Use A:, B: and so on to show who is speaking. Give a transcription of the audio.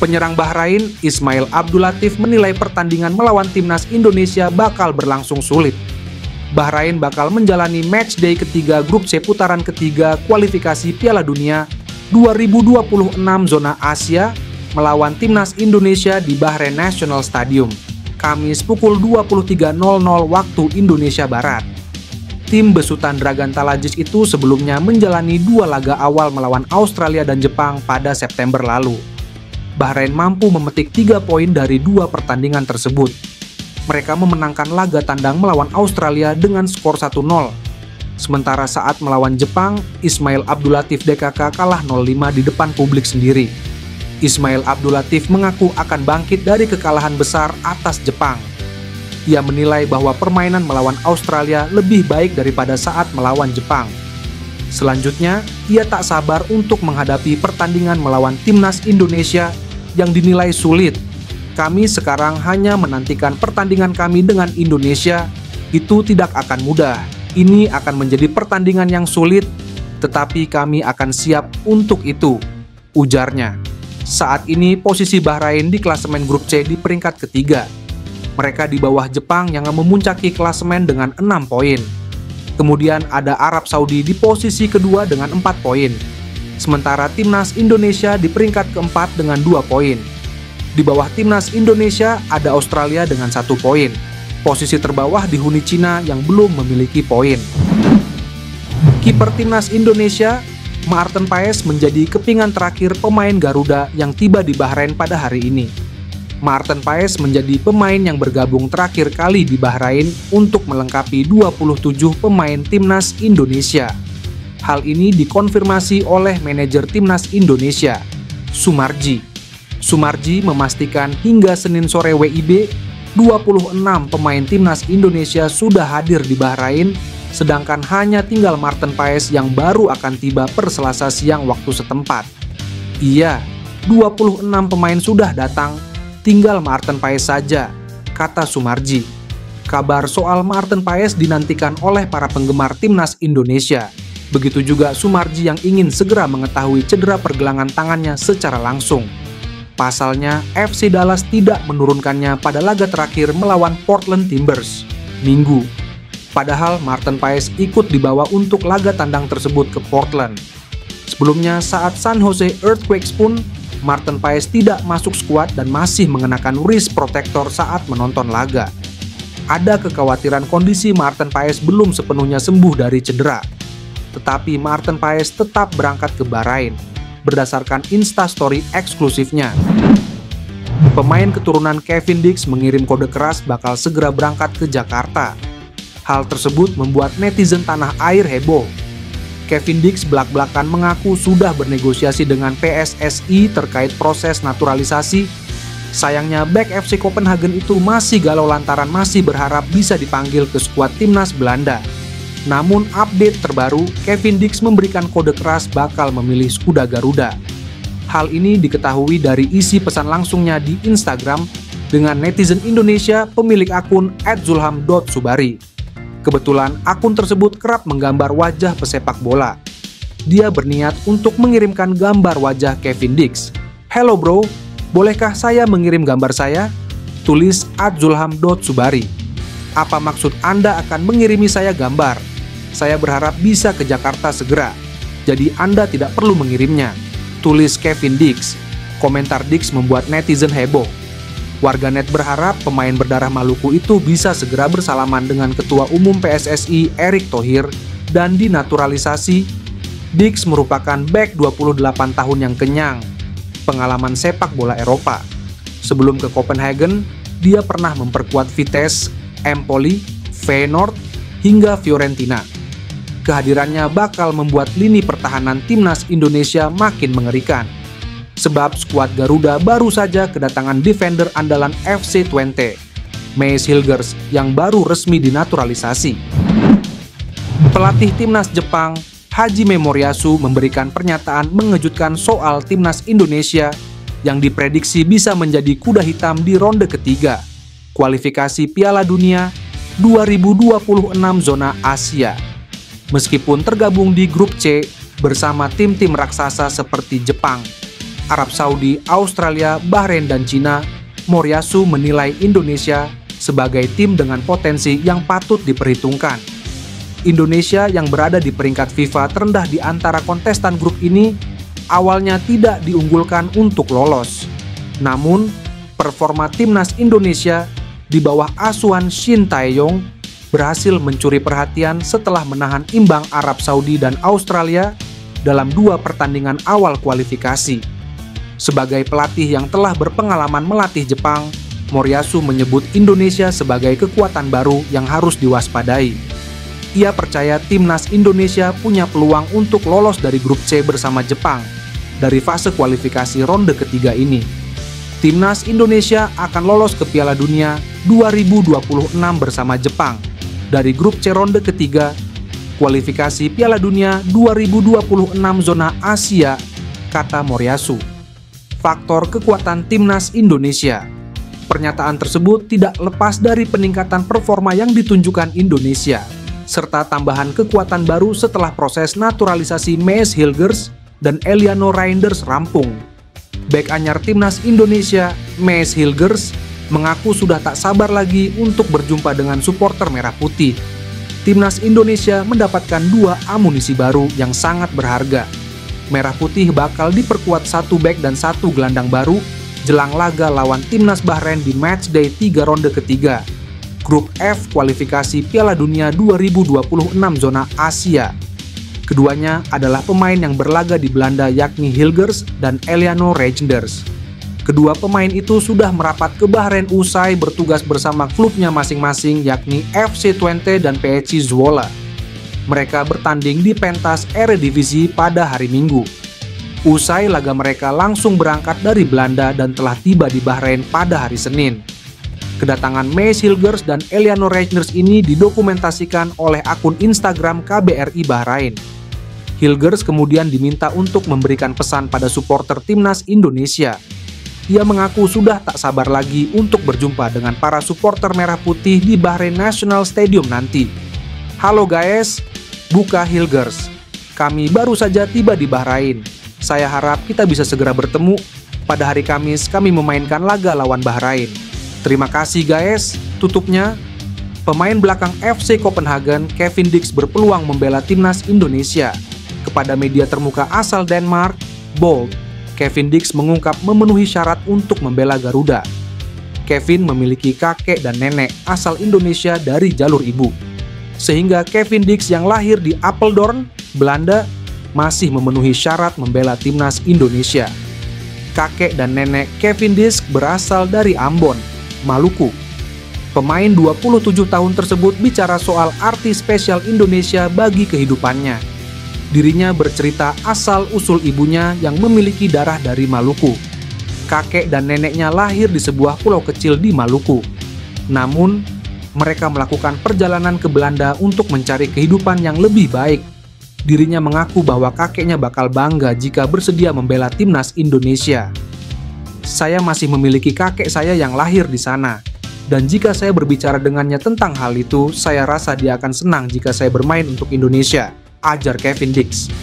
A: Penyerang Bahrain, Ismail Abdulatif menilai pertandingan melawan timnas Indonesia bakal berlangsung sulit. Bahrain bakal menjalani matchday ketiga grup C putaran ketiga kualifikasi Piala Dunia 2026 zona Asia melawan timnas Indonesia di Bahrain National Stadium, Kamis pukul 23.00 waktu Indonesia Barat. Tim besutan Dragan Talajis itu sebelumnya menjalani 2 laga awal melawan Australia dan Jepang pada September lalu. Bahrain mampu memetik 3 poin dari 2 pertandingan tersebut. Mereka memenangkan laga tandang melawan Australia dengan skor 1-0. Sementara saat melawan Jepang, Ismail Abdulatif DKK kalah 0-5 di depan publik sendiri. Ismail Abdulatif mengaku akan bangkit dari kekalahan besar atas Jepang. Ia menilai bahwa permainan melawan Australia lebih baik daripada saat melawan Jepang. Selanjutnya, ia tak sabar untuk menghadapi pertandingan melawan timnas Indonesia yang dinilai sulit. Kami sekarang hanya menantikan pertandingan kami dengan Indonesia. Itu tidak akan mudah. Ini akan menjadi pertandingan yang sulit, tetapi kami akan siap untuk itu, ujarnya. Saat ini posisi Bahrain di klasemen grup C di peringkat ketiga. Mereka di bawah Jepang yang memuncaki klasemen dengan 6 poin. Kemudian ada Arab Saudi di posisi kedua dengan 4 poin. Sementara timnas Indonesia di peringkat keempat dengan 2 poin. Di bawah timnas Indonesia ada Australia dengan 1 poin. Posisi terbawah dihuni Cina yang belum memiliki poin. Kiper timnas Indonesia, Maarten Paes, menjadi kepingan terakhir pemain Garuda yang tiba di Bahrain pada hari ini. Maarten Paes menjadi pemain yang bergabung terakhir kali di Bahrain untuk melengkapi 27 pemain timnas Indonesia. Hal ini dikonfirmasi oleh manajer timnas Indonesia, Sumarji. Sumarji memastikan hingga Senin sore WIB, 26 pemain timnas Indonesia sudah hadir di Bahrain, sedangkan hanya tinggal Maarten Paes yang baru akan tiba per Selasa siang waktu setempat. Iya, 26 pemain sudah datang, tinggal Maarten Paes saja, kata Sumarji. Kabar soal Maarten Paes dinantikan oleh para penggemar timnas Indonesia. Begitu juga Sumarji yang ingin segera mengetahui cedera pergelangan tangannya secara langsung. Pasalnya, FC Dallas tidak menurunkannya pada laga terakhir melawan Portland Timbers, Minggu. Padahal Maarten Paes ikut dibawa untuk laga tandang tersebut ke Portland. Sebelumnya saat San Jose Earthquakes pun, Maarten Paes tidak masuk skuad dan masih mengenakan wrist protector saat menonton laga. Ada kekhawatiran kondisi Maarten Paes belum sepenuhnya sembuh dari cedera. Tetapi Maarten Paes tetap berangkat ke Bahrain, berdasarkan Instastory eksklusifnya. Pemain keturunan Kevin Dix mengirim kode keras bakal segera berangkat ke Jakarta. Hal tersebut membuat netizen tanah air heboh. Kevin Dix belak-belakan mengaku sudah bernegosiasi dengan PSSI terkait proses naturalisasi. Sayangnya bek FC Copenhagen itu masih galau lantaran masih berharap bisa dipanggil ke skuad timnas Belanda. Namun update terbaru, Kevin Dix memberikan kode keras bakal memilih skuad Garuda. Hal ini diketahui dari isi pesan langsungnya di Instagram dengan netizen Indonesia pemilik akun @zulham.subari. Kebetulan akun tersebut kerap menggambar wajah pesepak bola. Dia berniat untuk mengirimkan gambar wajah Kevin Dix. "Hello bro, bolehkah saya mengirim gambar saya?" Tulis @zulham.subari. "Apa maksud Anda akan mengirimi saya gambar? Saya berharap bisa ke Jakarta segera, jadi Anda tidak perlu mengirimnya," tulis Kevin Dix. Komentar Dix membuat netizen heboh. Warganet berharap pemain berdarah Maluku itu bisa segera bersalaman dengan Ketua Umum PSSI Erick Thohir dan dinaturalisasi. Dix merupakan bek 28 tahun yang kenyang, pengalaman sepak bola Eropa. Sebelum ke Copenhagen, dia pernah memperkuat Vitesse, Empoli, Feyenoord, hingga Fiorentina. Kehadirannya bakal membuat lini pertahanan timnas Indonesia makin mengerikan. Sebab skuad Garuda baru saja kedatangan defender andalan FC Twente, Meis Hilgers, yang baru resmi dinaturalisasi. Pelatih timnas Jepang, Hajime Moriyasu, memberikan pernyataan mengejutkan soal timnas Indonesia yang diprediksi bisa menjadi kuda hitam di ronde ketiga kualifikasi Piala Dunia 2026 zona Asia. Meskipun tergabung di grup C bersama tim-tim raksasa seperti Jepang, Arab Saudi, Australia, Bahrain, dan Cina, Moriyasu menilai Indonesia sebagai tim dengan potensi yang patut diperhitungkan. Indonesia yang berada di peringkat FIFA terendah di antara kontestan grup ini awalnya tidak diunggulkan untuk lolos. Namun, performa timnas Indonesia di bawah asuhan Shin Tae-yong berhasil mencuri perhatian setelah menahan imbang Arab Saudi dan Australia dalam 2 pertandingan awal kualifikasi. Sebagai pelatih yang telah berpengalaman melatih Jepang, Moriyasu menyebut Indonesia sebagai kekuatan baru yang harus diwaspadai. Ia percaya timnas Indonesia punya peluang untuk lolos dari grup C bersama Jepang dari fase kualifikasi ronde ketiga ini. Timnas Indonesia akan lolos ke Piala Dunia 2026 bersama Jepang dari grup C ronde ketiga kualifikasi Piala Dunia 2026 zona Asia, kata Moriyasu. Faktor kekuatan timnas Indonesia. Pernyataan tersebut tidak lepas dari peningkatan performa yang ditunjukkan Indonesia, serta tambahan kekuatan baru setelah proses naturalisasi Mees Hilgers dan Eliano Reinders rampung. Bek anyar timnas Indonesia, Mees Hilgers, mengaku sudah tak sabar lagi untuk berjumpa dengan supporter merah putih. Timnas Indonesia mendapatkan 2 amunisi baru yang sangat berharga. Merah putih bakal diperkuat 1 bek dan 1 gelandang baru jelang laga lawan timnas Bahrain di matchday 3 ronde ketiga Grup F kualifikasi Piala Dunia 2026 zona Asia. Keduanya adalah pemain yang berlaga di Belanda yakni Hilgers dan Eliano Reinders. Kedua pemain itu sudah merapat ke Bahrain usai bertugas bersama klubnya masing-masing yakni FC Twente dan PSC Zwolle. Mereka bertanding di pentas Eredivisie pada hari Minggu. Usai laga mereka langsung berangkat dari Belanda dan telah tiba di Bahrain pada hari Senin. Kedatangan Mees Hilgers dan Eliano Reinders ini didokumentasikan oleh akun Instagram KBRI Bahrain. Hilgers kemudian diminta untuk memberikan pesan pada supporter timnas Indonesia. Ia mengaku sudah tak sabar lagi untuk berjumpa dengan para supporter merah putih di Bahrain National Stadium nanti. Halo guys, buka Hilgers. Kami baru saja tiba di Bahrain. Saya harap kita bisa segera bertemu. Pada hari Kamis kami memainkan laga lawan Bahrain. Terima kasih guys. Tutupnya, pemain belakang FC Copenhagen Kevin Dix berpeluang membela timnas Indonesia. Kepada media termuka asal Denmark, Bold, Kevin Dix mengungkap memenuhi syarat untuk membela Garuda. Kevin memiliki kakek dan nenek asal Indonesia dari jalur ibu. Sehingga Kevin Dix yang lahir di Apeldoorn, Belanda, masih memenuhi syarat membela timnas Indonesia. Kakek dan nenek Kevin Dix berasal dari Ambon, Maluku. Pemain 27 tahun tersebut bicara soal arti spesial Indonesia bagi kehidupannya. Dirinya bercerita asal-usul ibunya yang memiliki darah dari Maluku. Kakek dan neneknya lahir di sebuah pulau kecil di Maluku. Namun, mereka melakukan perjalanan ke Belanda untuk mencari kehidupan yang lebih baik. Dirinya mengaku bahwa kakeknya bakal bangga jika bersedia membela timnas Indonesia. Saya masih memiliki kakek saya yang lahir di sana. Dan jika saya berbicara dengannya tentang hal itu, saya rasa dia akan senang jika saya bermain untuk Indonesia, ajar Kevin Dix.